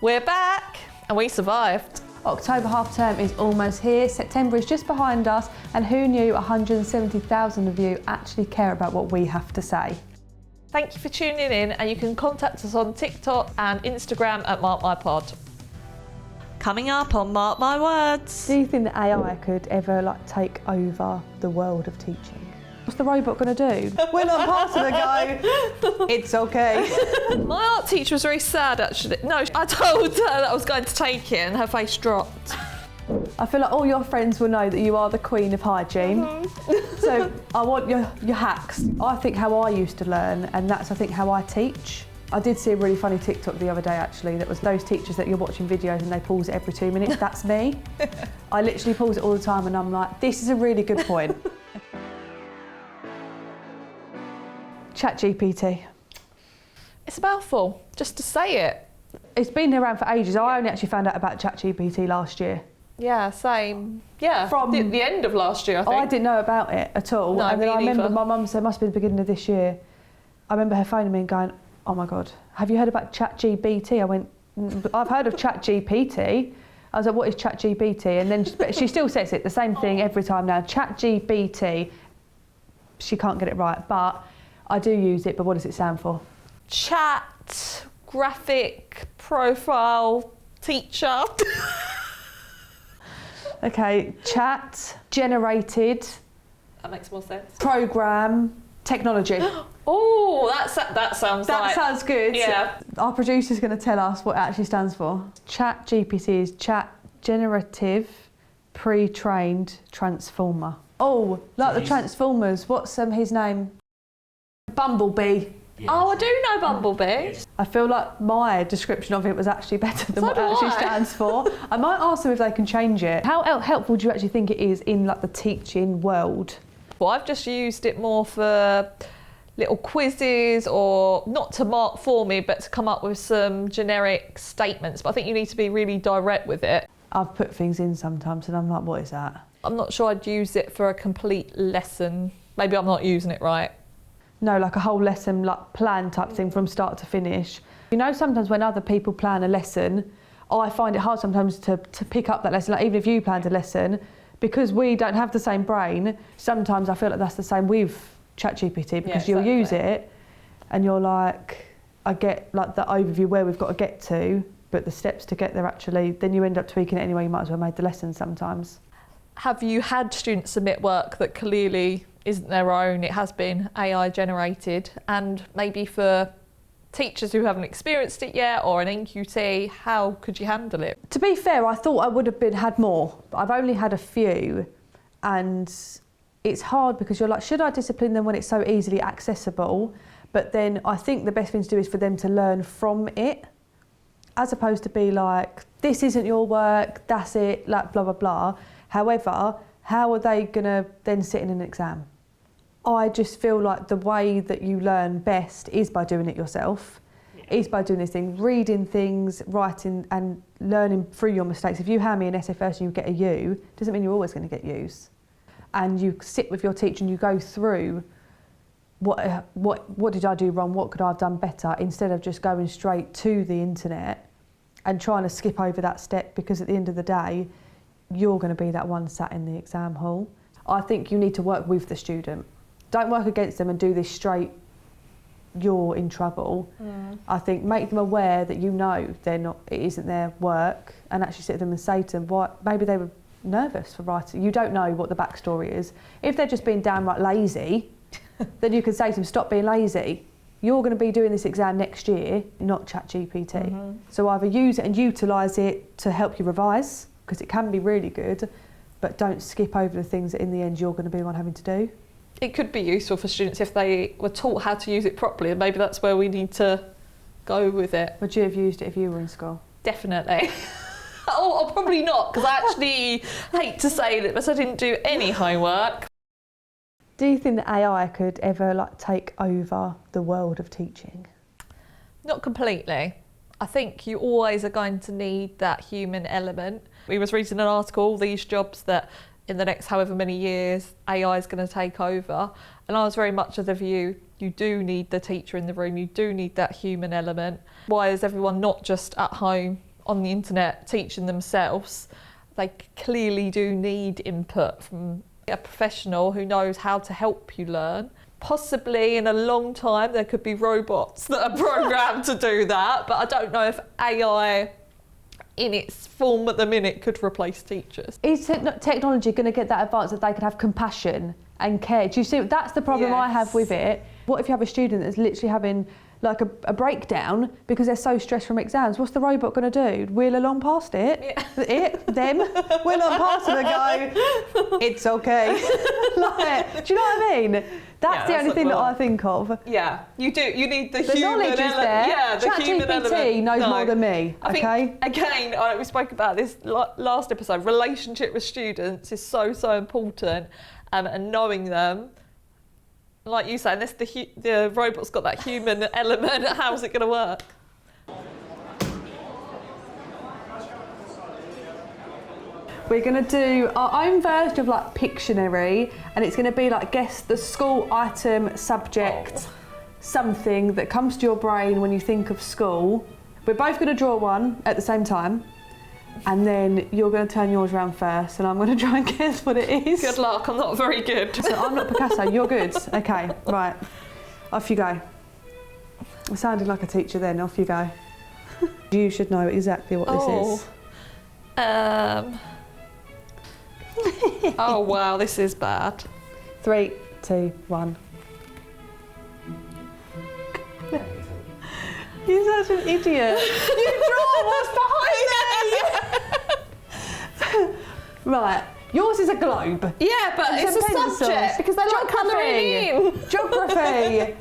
We're back and we survived. October half term is almost here, September is just behind us, and who knew 170,000 of you actually care about what we have to say. Thank you for tuning in, and you can contact us on TikTok and Instagram at MarkMyPod. Coming up on Mark My Words. Do you think that AI could ever take over the world of teaching? What's the robot going to do? We're not part of the go. It's okay. My art teacher was very sad actually. No, I told her that I was going to take it and her face dropped. I feel like all your friends will know that you are the queen of hygiene. So I want your hacks. I think how I used to learn, and that's I think how I teach. I did see a really funny TikTok the other day actually that was those teachers that you're watching videos and they pause it every 2 minutes. That's me. I literally pause it all the time and I'm like, this is a really good point. ChatGPT. It's a mouthful, just to say it. It's been around for ages. I only actually found out about ChatGPT last year. Yeah, same. Yeah, From the end of last year, I think. I didn't know about it at all. No, and then me I remember neither. my mum said it must be the beginning of this year. I remember her phoning me and going, oh my God, have you heard about ChatGPT? I went, I've heard of ChatGPT. I was like, what is ChatGPT? And then but she still says it, the same thing every time now. ChatGPT, she can't get it right, but I do use it, but what does it stand for? Chat, graphic, profile, teacher. Okay, chat, generated, That makes more sense. program, technology. Oh, that sounds That like... sounds good. Yeah. Our producer's going to tell us what it actually stands for. Chat GPT is Chat Generative Pre-Trained Transformer. Oh, like the Transformers. What's his name? Bumblebee. Yeah, Oh, I do know Bumblebee. I feel like my description of it was actually better than So what do it actually I. stands for. I might ask them if they can change it. How helpful do you actually think it is in the teaching world? Well, I've just used it more for little quizzes, or not to mark for me, but to come up with some generic statements. But I think you need to be really direct with it. I've put things in sometimes and I'm like, what is that? I'm not sure I'd use it for a complete lesson. Maybe I'm not using it right. No, like a whole lesson plan type thing from start to finish. You know, sometimes when other people plan a lesson, I find it hard sometimes to pick up that lesson. Like even if you planned a lesson, because we don't have the same brain, sometimes I feel like that's the same with ChatGPT, because Yeah, you'll use exactly. it and you're like, I get like the overview where we've got to get to, but the steps to get there actually, then you end up tweaking it anyway. You might as well have made the lesson sometimes. Have you had students submit work that clearly isn't their own, it has been AI generated? And maybe for teachers who haven't experienced it yet, or an NQT, how could you handle it? To be fair, I thought I would have had more. I've only had a few, and it's hard because you're like, should I discipline them when it's so easily accessible? But then I think the best thing to do is for them to learn from it, as opposed to be like, this isn't your work, that's it, like blah, blah, blah. However, how are they gonna then sit in an exam? I just feel like the way that you learn best is by doing it yourself, is by doing these things, reading things, writing and learning through your mistakes. If you hand me an essay first and you get a U, doesn't mean you're always going to get U's. And you sit with your teacher and you go through what did I do wrong, what could I have done better, instead of just going straight to the internet and trying to skip over that step, because at the end of the day, you're going to be that one sat in the exam hall. I think you need to work with the student. Don't work against them and do this straight, you're in trouble. I think make them aware that you know it isn't their work, and actually sit with them and say to them what maybe they were nervous for writing. You don't know what the backstory is. If they're just being downright lazy, then you can say to them, stop being lazy. You're going to be doing this exam next year, not ChatGPT. So either use it and utilise it to help you revise, because it can be really good, but don't skip over the things that in the end you're going to be the one having to do. It could be useful for students if they were taught how to use it properly, and maybe that's where we need to go with it. Would you have used it if you were in school? Definitely. Oh, probably not, because I actually hate to say that, but I didn't do any homework. Do you think that AI could ever take over the world of teaching? Not completely. I think you always are going to need that human element. We was reading an article, all these jobs that in the next however many years AI is going to take over, and I was very much of the view you do need the teacher in the room, you do need that human element. Why is everyone not just at home on the internet teaching themselves, they clearly do need input from a professional who knows how to help you learn. Possibly in a long time there could be robots that are programmed to do that, but I don't know if AI in its form at the minute could replace teachers. Is technology going to get that advanced that they could have compassion and care? Do you see, that's the problem I have with it. What if you have a student that's literally having like a breakdown because they're so stressed from exams? What's the robot going to do? Wheel along past it? Yeah. Them? Wheel along past it and go, it's okay. Like, do you know what I mean? That's the only thing that I think of. Yeah, you do. You need the human knowledge is there. Yeah, the human element. ChatGPT knows more than me. I think, again, we spoke about this last episode. Relationship with students is so important, and knowing them. Like you say, unless the robot's got that human element, how's it going to work? We're going to do our own version of like Pictionary, and it's going to be like guess the school item, subject, something that comes to your brain when you think of school. We're both going to draw one at the same time, and then you're going to turn yours around first, and I'm going to try and guess what it is. Good luck, I'm not very good. So I'm not Picasso, you're good. Okay, right, off you go. I sounded like a teacher then, off you go. You should know exactly what this is. Oh wow, this is bad. 3, 2, 1. You're such an idiot. You draw what's behind me. Right, yours is a globe. Yeah, but it's a subject because they like colouring in. Geography.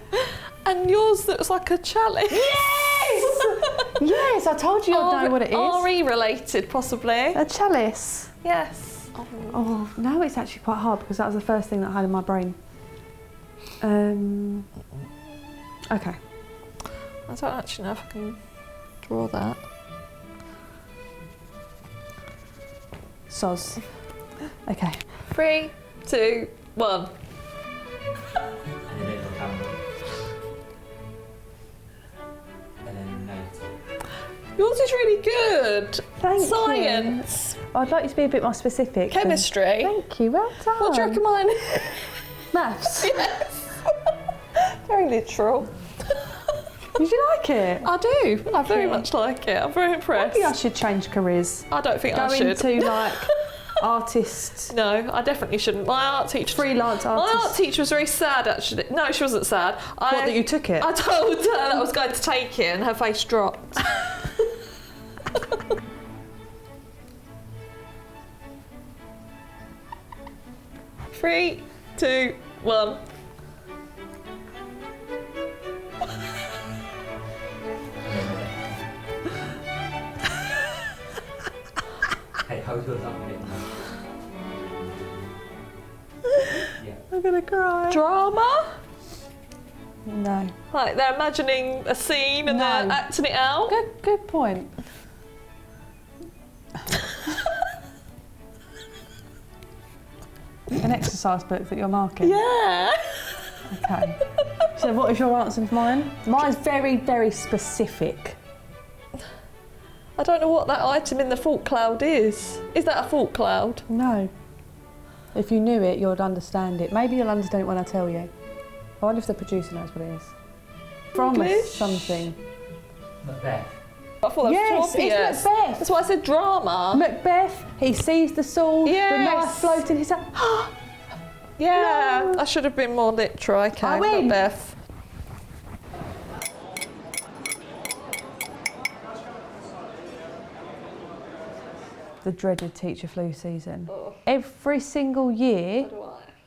And yours looks like a chalice. Yes! Yes, I told you I'd know what it is. RE related, possibly. A chalice. Yes. Oh, now it's actually quite hard because that was the first thing that I had in my brain. Okay. I don't actually know if I can draw that. Soz. Okay. 3, 2, 1. Yours is really good. Thank Science. you. I'd like you to be a bit more specific. Chemistry. Thank you, well done. What do you reckon mine is? Maths. Yes. Very literal. Did you like it? I do. I very much like it. I'm very impressed. Maybe I should change careers. I don't think I should. Go into like artist. No, I definitely shouldn't. My art teacher. Freelance artist. My art teacher was very sad actually. No, she wasn't sad. What, that you took it? I told her that I was going to take it and her face dropped. 3, 2, 1. Hey, hold yours up a bit. Yeah. I'm gonna cry. Drama? No. Like they're imagining a scene and they're acting it out? Good point. An exercise book that you're marking? Yeah. Okay. So what is your answer for mine? Mine's very, very specific. I don't know what that item in the thought cloud is. Is that a thought cloud? No. If you knew it, you'd understand it. Maybe you'll understand it when I tell you. I wonder if the producer knows what it is. From something. Macbeth. I thought that was obvious. It's Macbeth. That's why I said drama. Macbeth, he sees the sword, the knife floating, he's like, yeah, no. I should have been more literal. Okay, I win. Macbeth. The dreaded teacher flu season. Oh. Every single year,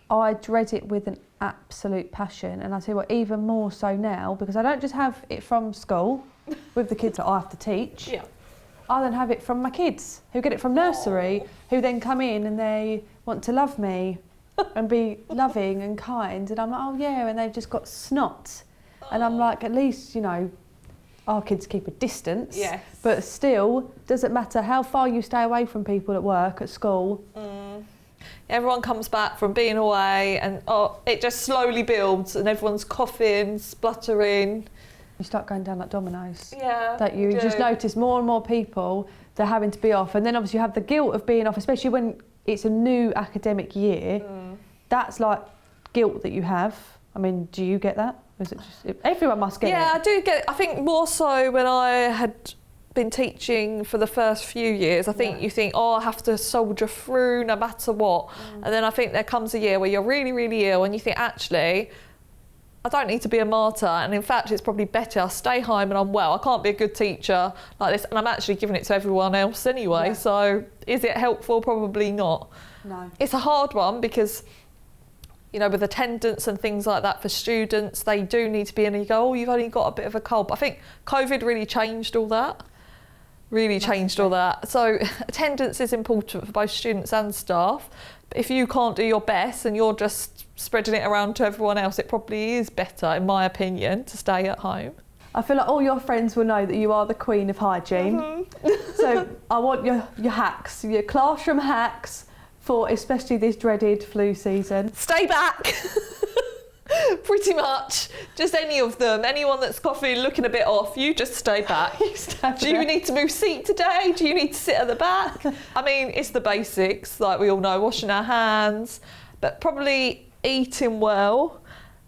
I dread it with an absolute passion, and I tell you what, even more so now, because I don't just have it from school with the kids that I have to teach. Yeah. I then have it from my kids who get it from nursery, who then come in and they want to love me and be loving and kind, and I'm like, oh yeah, and they've just got snot, and I'm like, at least, you know, our kids keep a distance, yes. But still, doesn't matter how far you stay away from people at work, at school. Everyone comes back from being away and it just slowly builds and everyone's coughing, spluttering. You start going down like dominoes. Yeah. That you just notice more and more people, they're having to be off. And then obviously you have the guilt of being off, especially when it's a new academic year. That's like guilt that you have. I mean, do you get that? Or is it just, everyone must get it. Yeah, I do get it. I think more so when I had been teaching for the first few years, I think you think, oh, I have to soldier through no matter what. And then I think there comes a year where you're really, really ill and you think, actually, I don't need to be a martyr, and in fact it's probably better I stay home and I'm well. I can't be a good teacher like this, and I'm actually giving it to everyone else anyway. So is it helpful? Probably not. No. It's a hard one because, you know, with attendance and things like that for students, they do need to be in and you go, oh, you've only got a bit of a cold. But I think COVID really changed all that. So attendance is important for both students and staff. But if you can't do your best and you're just spreading it around to everyone else, it probably is better, in my opinion, to stay at home. I feel like all your friends will know that you are the queen of hygiene. So I want your hacks, your classroom hacks for especially this dreaded flu season. Stay back. Pretty much. Just any of them. Anyone that's coughing, looking a bit off, you just stay back. Do you need to move seat today? Do you need to sit at the back? I mean, it's the basics, like we all know, washing our hands, but probably eating well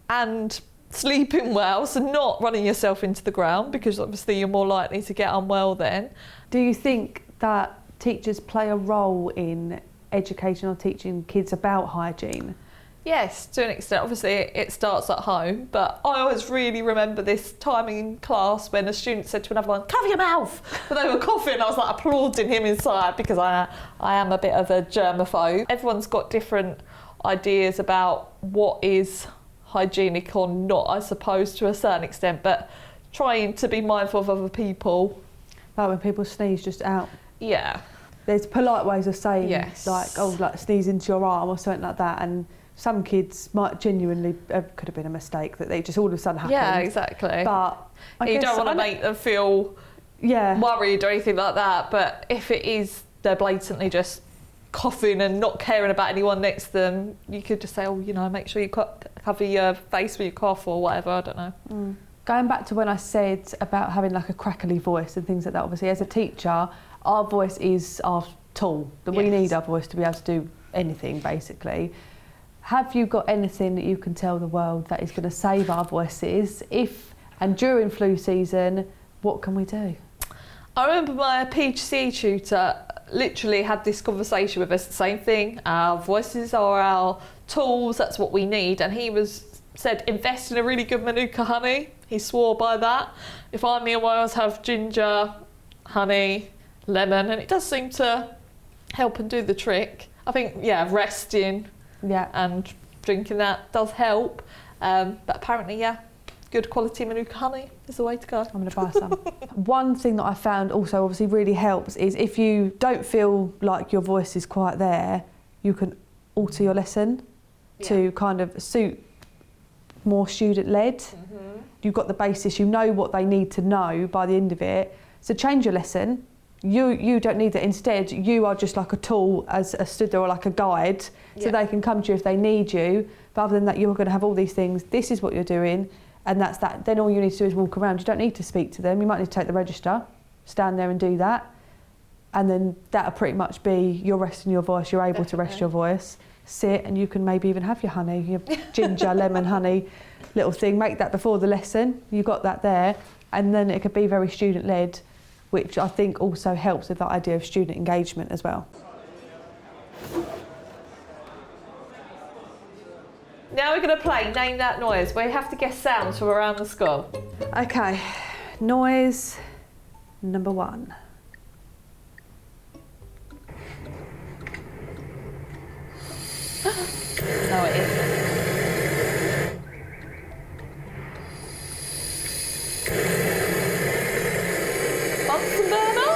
and sleeping well, so not running yourself into the ground, because obviously you're more likely to get unwell then. Do you think that teachers play a role in education or teaching kids about hygiene? Yes, to an extent. Obviously it starts at home, but I always really remember this time in class when a student said to another one, cover your mouth, but they were coughing. I was like applauding him inside because I am a bit of a germaphobe. Everyone's got different ideas about what is hygienic or not, I suppose, to a certain extent, but trying to be mindful of other people. Like when people sneeze just out. Yeah. There's polite ways of saying like, oh, like sneeze into your arm or something like that, and some kids might genuinely, could have been a mistake that they just all of a sudden happened. Yeah, exactly. But you don't want to make them feel worried or anything like that, but if it is, they're blatantly just coughing and not caring about anyone next to them, you could just say, oh, you know, make sure you cover your face with your cough or whatever, I don't know. Going back to when I said about having like a crackly voice and things like that, obviously as a teacher, our voice is our tool, that we need our voice to be able to do anything basically. Have you got anything that you can tell the world that is going to save our voices if and during flu season? What can we do? I remember my PhD tutor literally had this conversation with us, the same thing, our voices are our tools, that's what we need, and he said invest in a really good Manuka honey. He swore by that. If I'm in Wales, have ginger, honey, lemon, and it does seem to help and do the trick. I think, resting and drinking that does help, but apparently, good quality Manuka honey is the way to go. I'm going to buy some. One thing that I found also obviously really helps is if you don't feel like your voice is quite there, you can alter your lesson to kind of suit more student-led. You've got the basis, you know what they need to know by the end of it. So change your lesson. You don't need that. Instead, you are just like a tool as a student or like a guide, so they can come to you if they need you. But other than that, you're going to have all these things. This is what you're doing, and that's that. Then all you need to do is walk around. You don't need to speak to them. You might need to take the register, stand there and do that, and then that'll pretty much be you're resting your voice. You're able to rest your voice. Sit, and you can maybe even have your honey, your ginger, lemon, honey, little thing. Make that before the lesson. You got that there, and then it could be very student-led, which I think also helps with that idea of student engagement as well. Now we're going to play Name That Noise, where you have to guess sounds from around the school. Okay, noise number 1. No, it isn't. Bunsen burner?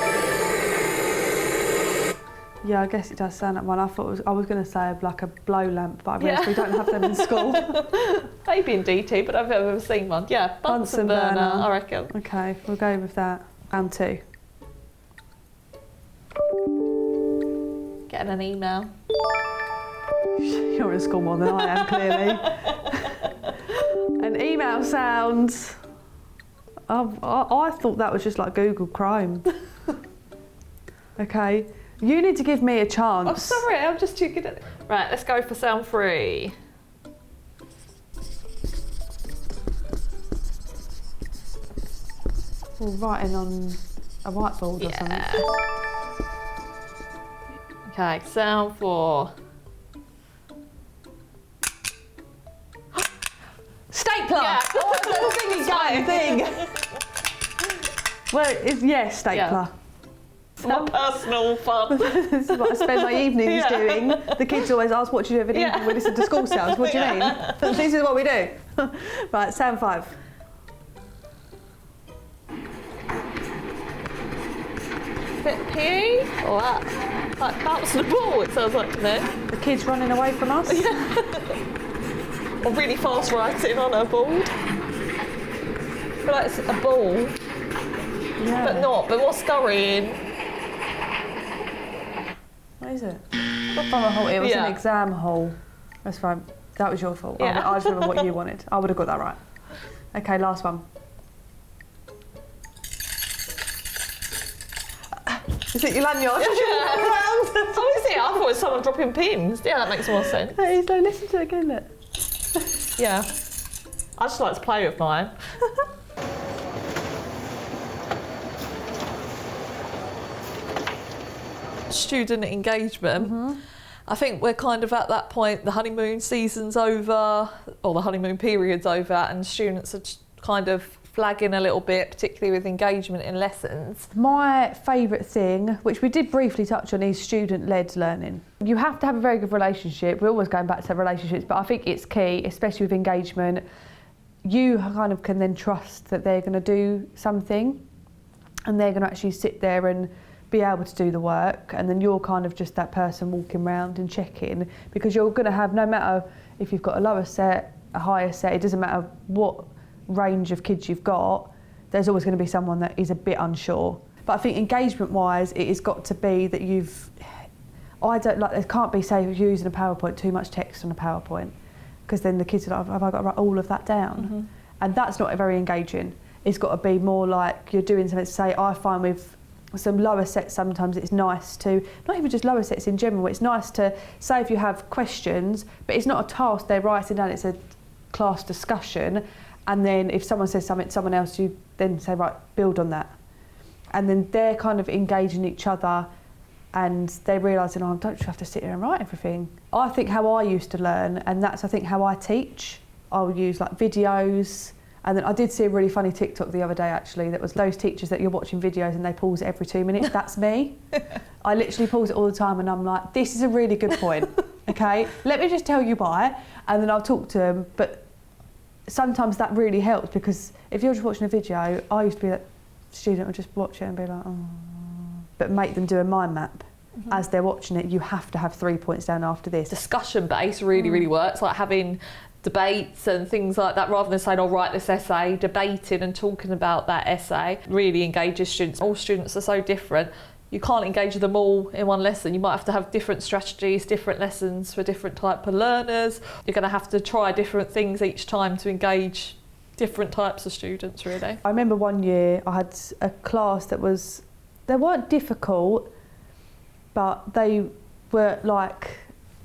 Yeah, I guess it does sound like one. I was going to say like a blow lamp, but I realised we don't have them in school. Maybe in DT, but I've never seen one. Yeah, Bunsen burner, I reckon. Okay, we'll go with that. Round 2. Getting an email. You're in school more than I am, clearly. An email sound. I thought that was just like Google Chrome. Okay, you need to give me a chance. I'm sorry, I'm just too good at it. Right, let's go for sound 3. Or writing on a whiteboard or something. Okay, sound 4. Stapler! Yeah. Oh, it's a Minigame thing. Well, yes, stapler. My personal fun. This is what I spend my evenings doing. The kids always ask, what do you do every evening? We listen to school sounds. What do you mean? This is what we do. Right, sound 5. Bit PE? Or that? Like bouncing the ball, it sounds like to me. The kids running away from us? Or really fast writing on a board. I feel like it's a ball, Yeah. but more scurrying. What is it? Not from a hall. It was an exam hall. That's fine. That was your fault. Yeah. I just remember what you wanted. I would have got that right. Okay, last one. Is it your lanyard? Oh, is it? I thought it was someone dropping pins. Yeah, that makes more sense. That is, no, listen to it again, look. Yeah. I just like to play with mine. Student engagement. I think we're kind of at that point, the honeymoon season's over, or the honeymoon period's over, and students are kind of flagging a little bit, particularly with engagement in lessons. My favourite thing, which we did briefly touch on, is student-led learning. You have to have a very good relationship. We're always going back to relationships, but I think it's key, especially with engagement. You kind of can then trust that they're going to do something and they're going to actually sit there and be able to do the work, and then you're kind of just that person walking around and checking, because you're going to have, no matter if you've got a lower set, a higher set, it doesn't matter what range of kids you've got, there's always going to be someone that is a bit unsure. But I think engagement wise, it has got to be that I don't like, there can't be, say, using a PowerPoint, too much text on a PowerPoint, because then the kids are like, have I got to write all of that down? And that's not very engaging. It's got to be more like you're doing something. Say, I find with some lower sets sometimes it's nice to, not even just lower sets in general, it's nice to say if you have questions, but it's not a task they're writing down, it's a class discussion. And then if someone says something to someone else, you then say, right, build on that. And then they're kind of engaging each other and they're realising, oh, I don't have to sit here and write everything. I think how I used to learn, and that's I think how I teach, I'll use like videos. And then I did see a really funny TikTok the other day actually, that was those teachers that you're watching videos and they pause it every 2 minutes. That's me. I literally pause it all the time and I'm like, this is a really good point, okay? Let me just tell you why, and then I'll talk to them. But sometimes that really helps, because if you're just watching a video, I used to be that student would just watch it and be like, oh, but make them do a mind map. As they're watching it, you have to have 3 points down after this. Discussion based really works, like having debates and things like that, rather than saying, I'll write this essay, debating and talking about that essay really engages students. All students are so different. You can't engage them all in one lesson. You might have to have different strategies, different lessons for different type of learners. You're going to have to try different things each time to engage different types of students, really. I remember one year I had a class that they weren't difficult, but they were like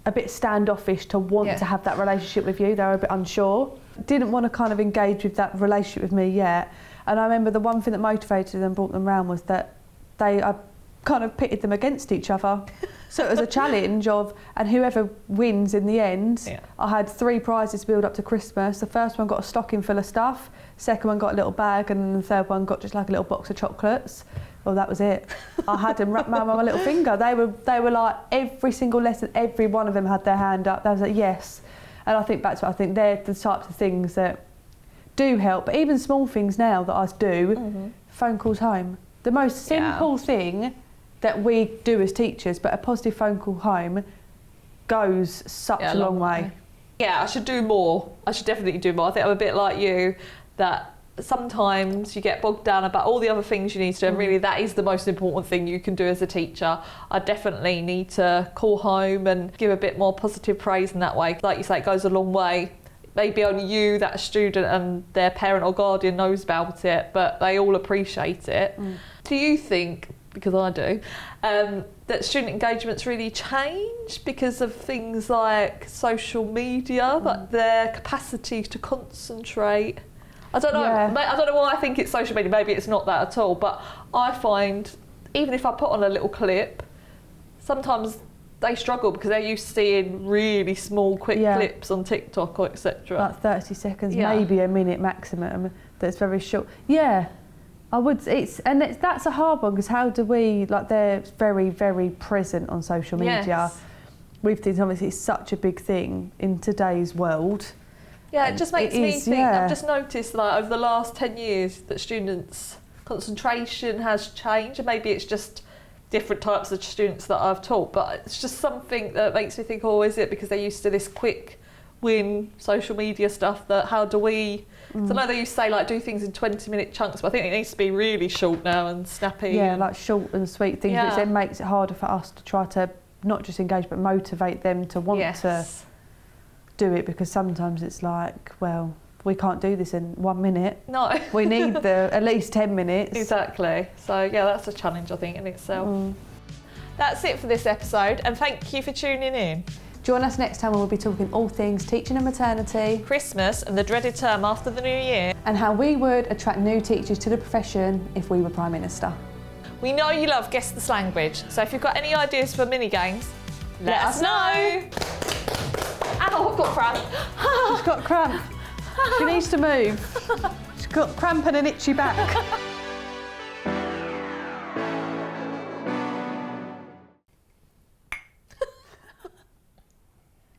a bit standoffish to want to have that relationship with you. They were a bit unsure. Didn't want to kind of engage with that relationship with me yet. And I remember the one thing that motivated them and brought them round was that I kind of pitted them against each other. So it was a challenge of, and whoever wins in the end, I had 3 prizes to build up to Christmas. The first one got a stocking full of stuff, second one got a little bag, and the third one got just like a little box of chocolates. Well, that was it. I had them wrapped around my little finger. They were like, every single lesson, every one of them had their hand up. They was like, yes. And I think back to it, I think they're the types of things that do help. But even small things now that I do, phone calls home. The most simple thing that we do as teachers, but a positive phone call home goes such a long way. Yeah, I should do more. I should definitely do more. I think I'm a bit like you, that sometimes you get bogged down about all the other things you need to do, and really that is the most important thing you can do as a teacher. I definitely need to call home and give a bit more positive praise in that way. Like you say, it goes a long way. maybe only you, that student and their parent or guardian knows about it, but they all appreciate it. Do you think, because I do, that student engagement's really changed because of things like social media, like their capacity to concentrate? I don't know. Yeah. I don't know why I think it's social media. Maybe it's not that at all. But I find, even if I put on a little clip, sometimes they struggle because they're used to seeing really small, quick clips on TikTok or etc. Like 30 seconds, maybe a minute maximum. That's very short. Yeah, I would. That's a hard one because how do we, like, they're very, very present on social media. Yes. With things, obviously, it's such a big thing in today's world. Yeah, it just makes me think. Yeah. I've just noticed, like, over the last 10 years that students' concentration has changed, and maybe it's just different types of students that I've taught, but it's just something that makes me think, oh, is it because they're used to this quick win social media stuff, that how do we... So I know they used to say, like, do things in 20-minute chunks, but I think it needs to be really short now and snappy. Yeah, like short and sweet things, which then makes it harder for us to try to not just engage but motivate them to want to do it, because sometimes it's like, well, we can't do this in 1 minute. No. We need at least 10 minutes. Exactly. So yeah, that's a challenge, I think, in itself. That's it for this episode, and thank you for tuning in. Join us next time when we'll be talking all things teaching and maternity, Christmas and the dreaded term after the new year, and how we would attract new teachers to the profession if we were Prime Minister. We know you love Guess This Language, so if you've got any ideas for mini-games, let us know. Ow, I've got cramp. She's got cramp. She needs to move. She's got cramp and an itchy back.